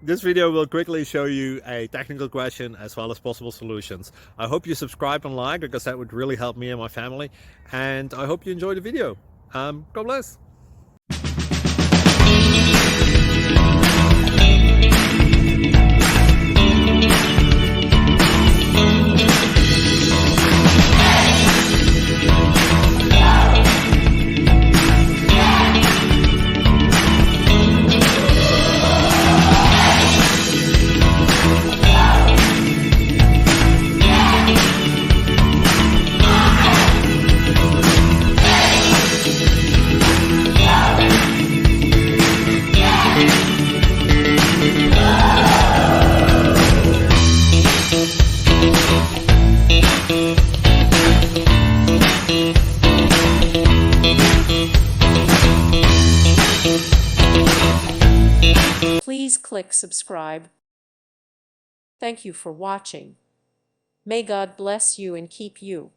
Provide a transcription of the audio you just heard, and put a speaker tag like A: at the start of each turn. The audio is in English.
A: This video will quickly show you a technical question as well as possible solutions. I hope you subscribe and like, because that would really help me and my family. And I hope you enjoy the video. God bless.
B: Please click subscribe. Thank you for watching. May God bless you and keep you.